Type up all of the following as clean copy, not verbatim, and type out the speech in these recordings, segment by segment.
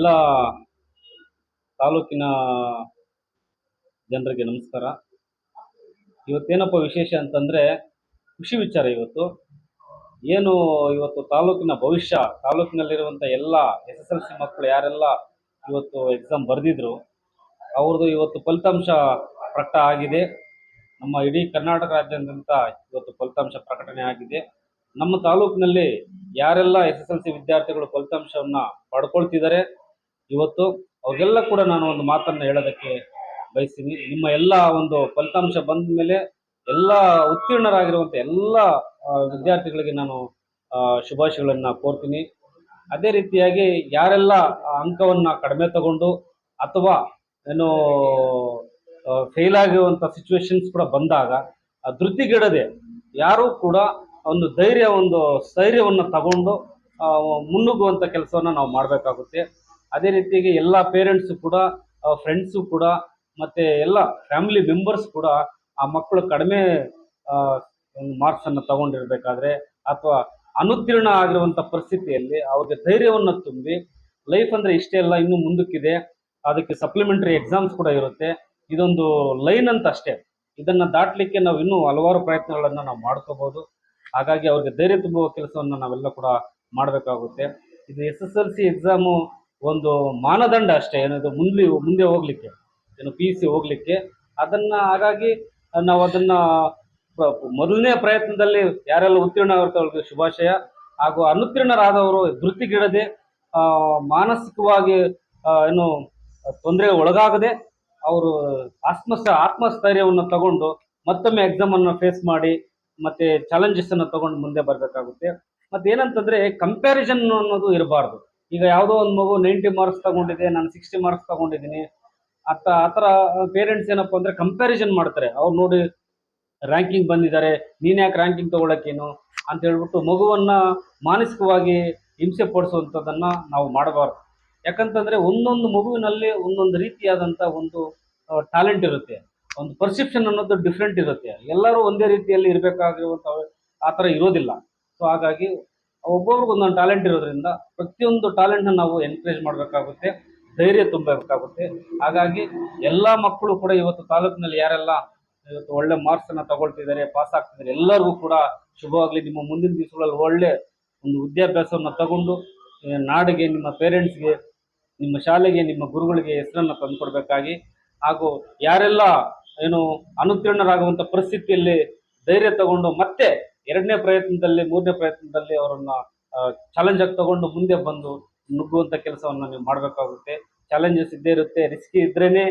ಎಲ್ಲ ತಾಲೂಕಿನ ಜನರಿಗೆ ನಮಸ್ಕಾರ. ಇವತ್ತೇನಪ್ಪ ವಿಶೇಷ ಅಂತಂದರೆ ಖುಷಿ ವಿಚಾರ. ಇವತ್ತು ತಾಲೂಕಿನ ಭವಿಷ್ಯ, ತಾಲೂಕಿನಲ್ಲಿರುವಂಥ ಎಲ್ಲ SSLC ಮಕ್ಕಳು ಯಾರೆಲ್ಲ ಇವತ್ತು ಎಕ್ಸಾಮ್ ಬರೆದಿದ್ರು ಅವ್ರದ್ದು ಇವತ್ತು ಫಲಿತಾಂಶ ಪ್ರಕಟ ಆಗಿದೆ. ನಮ್ಮ ಇಡೀ ಕರ್ನಾಟಕ ರಾಜ್ಯಾದ್ಯಂತ ಇವತ್ತು ಫಲಿತಾಂಶ ಪ್ರಕಟಣೆ ಆಗಿದೆ. ನಮ್ಮ ತಾಲೂಕಿನಲ್ಲಿ ಯಾರೆಲ್ಲ SSLC ವಿದ್ಯಾರ್ಥಿಗಳು ಫಲಿತಾಂಶವನ್ನು ಪಡ್ಕೊಳ್ತಿದ್ದಾರೆ ಇವತ್ತು ಅವ್ರಿಗೆಲ್ಲ ಕೂಡ ನಾನು ಒಂದು ಮಾತನ್ನು ಹೇಳೋದಕ್ಕೆ ಬಯಸ್ತೀನಿ. ನಿಮ್ಮ ಎಲ್ಲ ಒಂದು ಫಲಿತಾಂಶ ಬಂದ ಮೇಲೆ ಎಲ್ಲ ಉತ್ತೀರ್ಣರಾಗಿರುವಂಥ ಎಲ್ಲ ವಿದ್ಯಾರ್ಥಿಗಳಿಗೆ ನಾನು ಶುಭಾಶಯಗಳನ್ನು ಕೋರ್ತೀನಿ. ಅದೇ ರೀತಿಯಾಗಿ ಯಾರೆಲ್ಲ ಅಂಕವನ್ನು ಕಡಿಮೆ ತಗೊಂಡು ಅಥವಾ ಏನು ಫೇಲ್ ಆಗಿರುವಂಥ ಸಿಚುವೇಶನ್ಸ್ ಕೂಡ ಬಂದಾಗ ಧೃತಿಗೆಡದೆ ಯಾರೂ ಕೂಡ ಒಂದು ಸ್ಥೈರ್ಯವನ್ನು ತಗೊಂಡು ಮುನ್ನುಗ್ಗುವಂಥ ಕೆಲಸವನ್ನು ನಾವು ಮಾಡಬೇಕಾಗುತ್ತೆ. ಅದೇ ರೀತಿಯಾಗಿ ಎಲ್ಲ ಪೇರೆಂಟ್ಸು ಕೂಡ, ಫ್ರೆಂಡ್ಸು ಕೂಡ, ಮತ್ತು ಎಲ್ಲ ಫ್ಯಾಮಿಲಿ ಮೆಂಬರ್ಸ್ ಕೂಡ ಆ ಮಕ್ಕಳು ಕಡಿಮೆ ಮಾರ್ಕ್ಸನ್ನು ತಗೊಂಡಿರಬೇಕಾದ್ರೆ ಅಥವಾ ಅನುತ್ತೀರ್ಣ ಆಗಿರುವಂಥ ಪರಿಸ್ಥಿತಿಯಲ್ಲಿ ಅವ್ರಿಗೆ ಧೈರ್ಯವನ್ನು ತುಂಬಿ ಲೈಫ್ ಅಂದರೆ ಇಷ್ಟೇ ಅಲ್ಲ, ಇನ್ನೂ ಮುಂದಕ್ಕಿದೆ, ಅದಕ್ಕೆ ಸಪ್ಲಿಮೆಂಟರಿ ಎಕ್ಸಾಮ್ಸ್ ಕೂಡ ಇರುತ್ತೆ, ಇದೊಂದು ಲೈನ್ ಅಂತ ಅಷ್ಟೇ, ಇದನ್ನು ದಾಟಲಿಕ್ಕೆ ನಾವು ಇನ್ನೂ ಹಲವಾರು ಪ್ರಯತ್ನಗಳನ್ನು ನಾವು ಮಾಡ್ಕೋಬೋದು. ಹಾಗಾಗಿ ಅವ್ರಿಗೆ ಧೈರ್ಯ ತುಂಬುವ ಕೆಲಸವನ್ನು ನಾವೆಲ್ಲ ಕೂಡ ಮಾಡಬೇಕಾಗುತ್ತೆ. ಇದು SSLC ಎಕ್ಸಾಮು ಒಂದು ಮಾನದಂಡ ಅಷ್ಟೇ, ಏನದು ಮುಂದೆ ಹೋಗಲಿಕ್ಕೆ, PUC ಹೋಗಲಿಕ್ಕೆ. ಹಾಗಾಗಿ ನಾವು ಅದನ್ನು ಮೊದಲನೇ ಪ್ರಯತ್ನದಲ್ಲಿ ಯಾರೆಲ್ಲ ಉತ್ತೀರ್ಣ ಆಗಿರ್ತಾವ್ರಿಗೆ ಶುಭಾಶಯ. ಹಾಗೂ ಅನುತ್ತೀರ್ಣರಾದವರು ಧೃತಿಗಿಡದೆ ಮಾನಸಿಕವಾಗಿ ತೊಂದರೆಗೆ ಒಳಗಾಗದೆ ಅವರು ಆತ್ಮಸ್ಥೈರ್ಯವನ್ನು ತಗೊಂಡು ಮತ್ತೊಮ್ಮೆ ಎಕ್ಸಾಮನ್ನು ಫೇಸ್ ಮಾಡಿ ಮತ್ತು ಚಾಲೆಂಜಸ್ಸನ್ನು ತಗೊಂಡು ಮುಂದೆ ಬರಬೇಕಾಗುತ್ತೆ. ಮತ್ತು ಏನಂತಂದರೆ ಕಂಪ್ಯಾರಿಸನ್ ಅನ್ನೋದು ಇರಬಾರ್ದು. ಈಗ ಯಾವುದೋ ಒಂದು ಮಗು 90 ಮಾರ್ಕ್ಸ್ ತಗೊಂಡಿದೆ, ನಾನು 60 ಮಾರ್ಕ್ಸ್ ತಗೊಂಡಿದ್ದೀನಿ, ಆ ಥರ ಪೇರೆಂಟ್ಸ್ ಏನಪ್ಪ ಅಂದರೆ ಕಂಪ್ಯಾರಿಸನ್ ಮಾಡ್ತಾರೆ. ಅವ್ರು ನೋಡಿ ರ್ಯಾಂಕಿಂಗ್ ಬಂದಿದ್ದಾರೆ, ನೀನು ಯಾಕೆ ರ್ಯಾಂಕಿಂಗ್ ತೊಗೊಳಕ್ಕೇನು ಅಂತ ಹೇಳ್ಬಿಟ್ಟು ಮಗುವನ್ನು ಮಾನಸಿಕವಾಗಿ ಹಿಂಸೆ ಪಡಿಸುವಂಥದ್ದನ್ನು ನಾವು ಮಾಡಬಾರ್ದು. ಯಾಕಂತಂದರೆ ಒಂದೊಂದು ಮಗುವಿನಲ್ಲಿ ಒಂದೊಂದು ರೀತಿಯಾದಂಥ ಒಂದು ಟ್ಯಾಲೆಂಟ್ ಇರುತ್ತೆ, ಒಂದು ಪರ್ಸೆಪ್ಷನ್ ಅನ್ನೋದು ಡಿಫ್ರೆಂಟ್ ಇರುತ್ತೆ. ಎಲ್ಲರೂ ಒಂದೇ ರೀತಿಯಲ್ಲಿ ಇರಬೇಕಾಗಿರುವಂಥ ಆ ಥರ ಇರೋದಿಲ್ಲ. ಸೊ ಹಾಗಾಗಿ ಒಬ್ಬೊಬ್ರಿಗೆ ಒಂದೊಂದು ಟ್ಯಾಲೆಂಟ್ ಇರೋದ್ರಿಂದ ಪ್ರತಿಯೊಂದು ಟ್ಯಾಲೆಂಟ್ನ ನಾವು ಎನ್ಕರೇಜ್ ಮಾಡಬೇಕಾಗುತ್ತೆ, ಧೈರ್ಯ ತುಂಬಬೇಕಾಗುತ್ತೆ. ಹಾಗಾಗಿ ಎಲ್ಲ ಮಕ್ಕಳು ಕೂಡ ಇವತ್ತು ತಾಲೂಕಿನಲ್ಲಿ ಯಾರೆಲ್ಲ ಇವತ್ತು ಒಳ್ಳೆ ಮಾರ್ಕ್ಸನ್ನು ತಗೊಳ್ತಿದ್ದಾರೆ, ಪಾಸ್ ಆಗ್ತಿದ್ದಾರೆ, ಎಲ್ಲರಿಗೂ ಕೂಡ ಶುಭವಾಗಲಿ. ನಿಮ್ಮ ಮುಂದಿನ ದಿವಸಗಳಲ್ಲಿ ಒಳ್ಳೆ ಒಂದು ವಿದ್ಯಾಭ್ಯಾಸವನ್ನು ತಗೊಂಡು ನಾಡಿಗೆ, ನಿಮ್ಮ ಪೇರೆಂಟ್ಸ್ಗೆ, ನಿಮ್ಮ ಶಾಲೆಗೆ, ನಿಮ್ಮ ಗುರುಗಳಿಗೆ ಹೆಸರನ್ನು ತಂದುಕೊಡ್ಬೇಕಾಗಿ, ಹಾಗೂ ಯಾರೆಲ್ಲ ಅನುತ್ತೀರ್ಣರಾಗುವಂಥ ಪರಿಸ್ಥಿತಿಯಲ್ಲಿ ಧೈರ್ಯ ತಗೊಂಡು ಮತ್ತೆ 2ನೇ ಪ್ರಯತ್ನದಲ್ಲಿ, 3ನೇ ಪ್ರಯತ್ನದಲ್ಲಿ ಅವರನ್ನು ಚಾಲೆಂಜ್ ಆಗಿ ತಗೊಂಡು ಮುಂದೆ ಬಂದು ನುಗ್ಗುವಂಥ ಕೆಲಸವನ್ನು ನೀವು ಮಾಡಬೇಕಾಗುತ್ತೆ. ಚಾಲೆಂಜಸ್ ಇದ್ದೇ ಇರುತ್ತೆ, ರಿಸ್ಕಿ ಇದ್ರೇ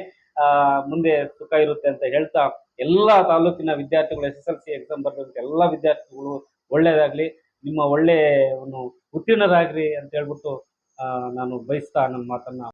ಮುಂದೆ ಸುಖ ಇರುತ್ತೆ ಅಂತ ಹೇಳ್ತಾ, ಎಲ್ಲ ತಾಲೂಕಿನ ವಿದ್ಯಾರ್ಥಿಗಳು SSLC ಎಕ್ಸಾಮ್ ಬರೆದಂಥ ಎಲ್ಲ ವಿದ್ಯಾರ್ಥಿಗಳು ಒಳ್ಳೆಯದಾಗಲಿ, ನಿಮ್ಮ ಒಳ್ಳೆಯ ಉತ್ತೀರ್ಣರಾಗ್ರಿ ಅಂತ ಹೇಳ್ಬಿಟ್ಟು ನಾನು ಬಯಸ್ತಾ ನನ್ನ ಮಾತನ್ನು